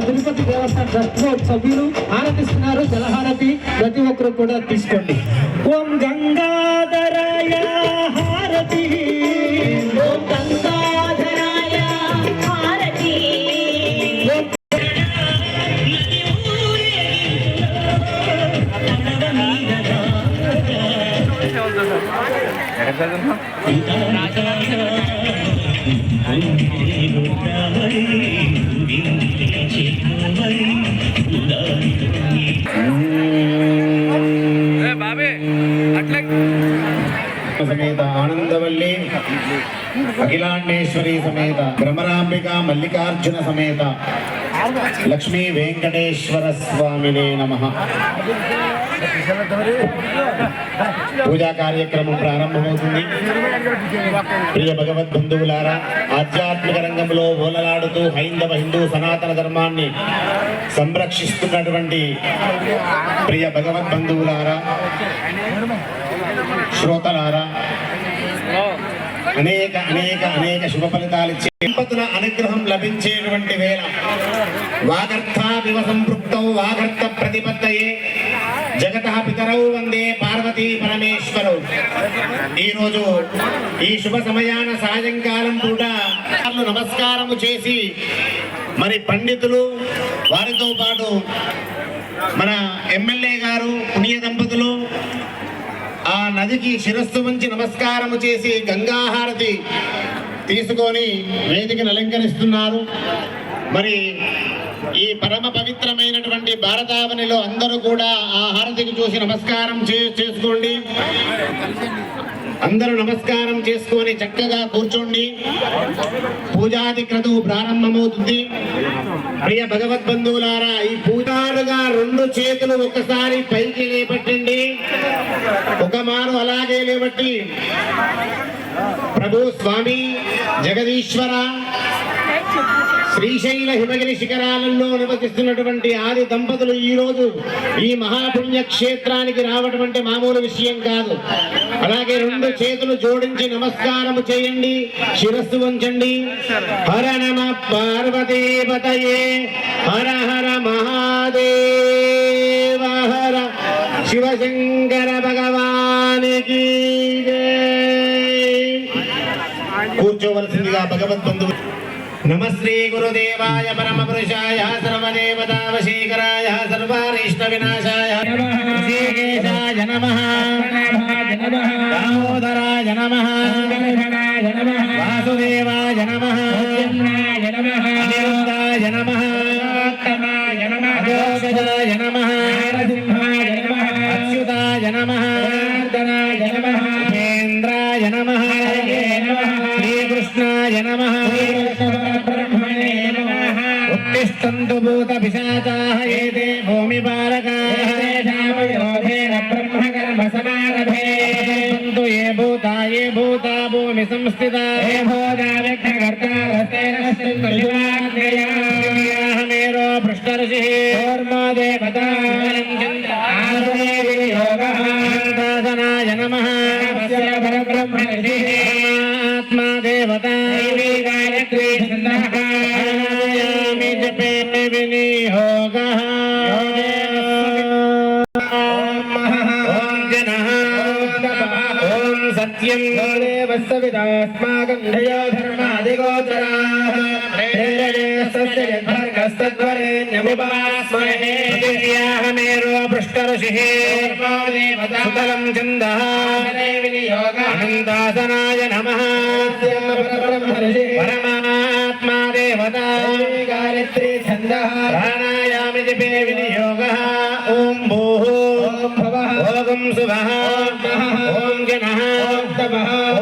తిరుపతి దేవస్థానం trust సభ్యులు ఆరాధిస్తున్నారు. జలహారతి ప్రతి ఒక్కరు కూడా తీసుకోండి. ఓం గంగాధరాయ హారతి, ఓం గంగాధరాయ హారతి, समेत आनंदवल्ली अखिलांडेश्वरी समेत भ्रमरांबिका मल्लिकार्जुन समेत लक्ष्मी वेंकटेश्वर स्वामिने नमः। पूजा कार्यक्रम प्रारंभमవుతుంది. ప్రియ భగవద్బంధువులారా, ఆధ్యాత్మిక రంగంలో ఓలలాడుతూ హైందవ హిందూ సనాతన ధర్మాన్ని సంరక్షిస్తున్నటువంటి ప్రియ భగవద్బంధువులారా, శ్రోతలారా, అనేక అనేక అనేక శుభ ఫలితాలు ఇచ్చే దంపతుల అనుగ్రహం లభించేటువంటి వేళ వాగర్థావివ సంపృక్తౌ వాగర్థ ప్రతిపత్తయే జగతః పితరౌ వందే పార్వతీ పరమేశ్వరౌ. ఈరోజు ఈ శుభ సమయాన సాయంకాలం పూట నమస్కారము చేసి మరి పండితులు వారితో పాటు మన ఎమ్మెల్యే గారు పుణ్య దంపతులు ఆ నదికి శిరస్సు వంచి నమస్కారము చేసి గంగాహారతి తీసుకొని వేదికను అలంకరిస్తున్నారు. మరి ఈ పరమ పవిత్రమైనటువంటి భారతావనిలో అందరూ కూడా ఆ హారతికి చూసి నమస్కారం చేసుకోండి. అందరూ నమస్కారం చేసుకొని చక్కగా కూర్చోండి. పూజాది క్రతువు ప్రారంభమవుతుంది. ప్రియ భగవద్బంధువులారా, ఈ పూజారుగా రెండు చేతులు ఒకసారి పైకి లేపట్టండి. ఒక మారు అలాగే లేబట్టి ప్రభు స్వామి జగదీశ్వర శ్రీశైల హిమగిరి శిఖరాలలో నివసిస్తున్నటువంటి ఆది దంపతులు ఈ రోజు ఈ మహాపుణ్య క్షేత్రానికి రావటం అంటే మామూలు విషయం కాదు. అలాగే రెండు చేతులు జోడించి నమస్కారము చేయండి, శిరస్సు వంచండి. హర నమ పార్వతీపతయే హర హర మహాదేవ హర శివశంకర భగవానికి కూర్చోవలసిందిగా భగవద్బంధువు. నమస్తే గురుదేవాయ పరమ పురుషాయ సర్వదేవతావశీకరాయ సర్వారిష్ట వినాశాయ ఋషికేశాయ నమః దామోదరాయ నమః వాసుదేవాయ నమః అనిరుద్ధాయ నమః అజోగజాయ నమః అచ్యుతాయ నమః ఉపేంద్రాయ నమః శ్రీకృష్ణాయ నమః उत्तिष्ठन्तु भूतपिशाचाः एते भूमिपालकाः ब्रह्मकर्मसमारभे ये भूता भूमि संस्थिता हे भोजाव्यक्तकर्तारस्तेनो पृष्ठऋषिः दासनाय नमः परब्रह्मऋषिः देवता जपे विनियोगः ओम सत्यं देवस्तविदास्माकं ध्ययो धर्मादिगोचराः मेरो पृष्ठऋषिः सुतलं छन्दः अनन्तासनाय नमः परमात्मा देवता गायत्री छन्दः प्राणायामि जपे विनियोगः ओम भूः ओम शुभः ओम जनः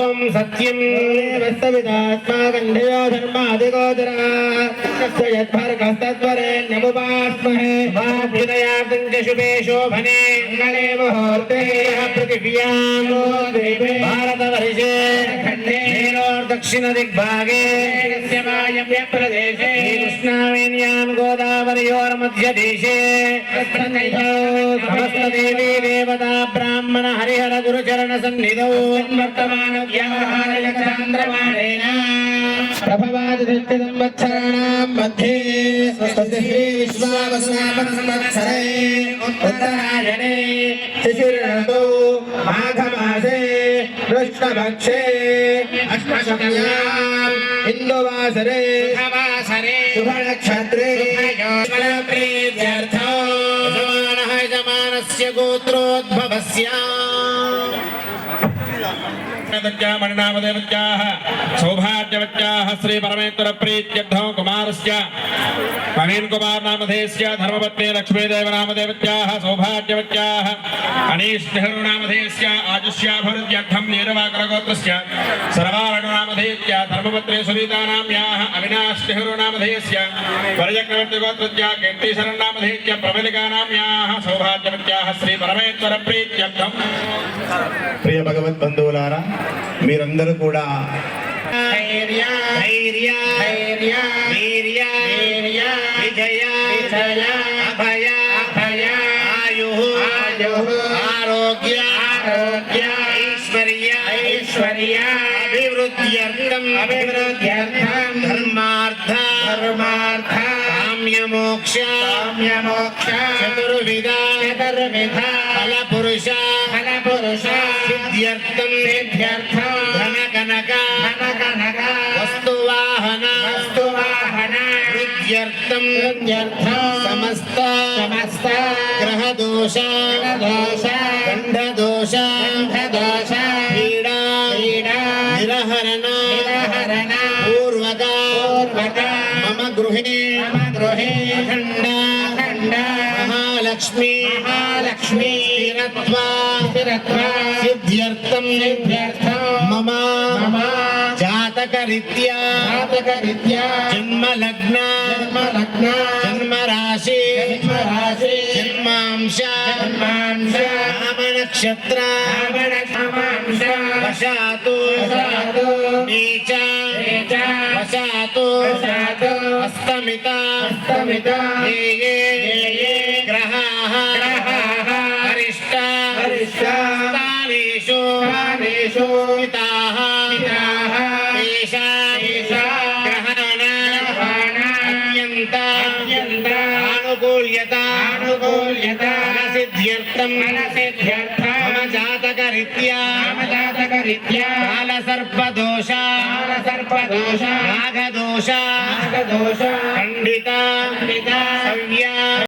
ओम सत्यं देवस्तविदास्माकं ध्ययो धर्मादिगोचराः यद्भर्गस्तद्वरेण्यमुपास्महे वाभ्युदयार्तं च शुभे शोभने मङ्गले मुहूर्ते पृथिव्यां भारतवर्षे दक्षिणदिग्भागे प्रदेशे कृष्णावेण्यां गोदावर्योर्मध्यदेशे समस्तदेवी देवता ब्राह्मण हरिहर गुरुचरण सन्निधौ वर्तमान व्यावहारयचन्द्रमाणेन प्रभवादिदृष्टिसंवत्सराणां मध्ये विश्वावसुनामसंवत्सरे उत्तरायणे शिशिरऋतौ माघमासे कृष्णपक्षे अष्टशक्याम् इन्दुवासरे शुभनक्षत्रे प्रीत्यर्थो यजमानस्य गोत्रोद्भवस्य मणिनामदेवत्याः सौभाग्यवत्याः श्री परमेश्वर प्रीत्यर्थं कुमारस्य प्रवीण कुमार नामधेयस्य धर्मपत्नी लक्ष्मीदेव नामदेवत्याः सौभाग्यवत्याः अनीश नेहरू नामधेयस्य आजुष्याभिवृद्ध्यर्थं नीरवाकरगोत्रस्य सर्वारणु नामधेयस्य धर्मपत्नी सुनीता नाम्याः अविनाश नेहरू नामधेयस्य वरचक्रवर्ती गोत्रस्य कीर्तिशरण नामधेयस्य प्रबलिका नाम्याः सौभाग्यवत्याः श्री परमेश्वर प्रीत्यर्थं ప్రియ భగవద్బంధువులారా, మీరందరూ కూడా విజయ అభయ ఆయుః ఆరోగ్య ऐश्वर्य अभिवृद्ध्यर्थम धर्मार्थ काम्यमोक्ष चतुर्विध फलपुरुष सिद्ध्यर्थम धन कनक वस्तुवाहन वृद्ध्यर्थम समस्त ग्रहदोष गंधदोष पीड़ा निरहरण पूर्वक मम गृहे अखंड महालक्ष्मी स्थिरत्वा सिद्ध्यर्थम मम जातकरीत्या जन्म लग्न जन्म राशि जन्मांश नाम नक्षत्र वशातु नीच वशातु अस्तमित ये ग्रहाः हरिष्ट स्थानेषु स्थिताः तेषां ग्रहाणाम् अत्यन्त आनुकूल्यता सिद्ध्यर्थम मम जातकरीत्या कालसर्पदोष नागदोष खंडिता सव्या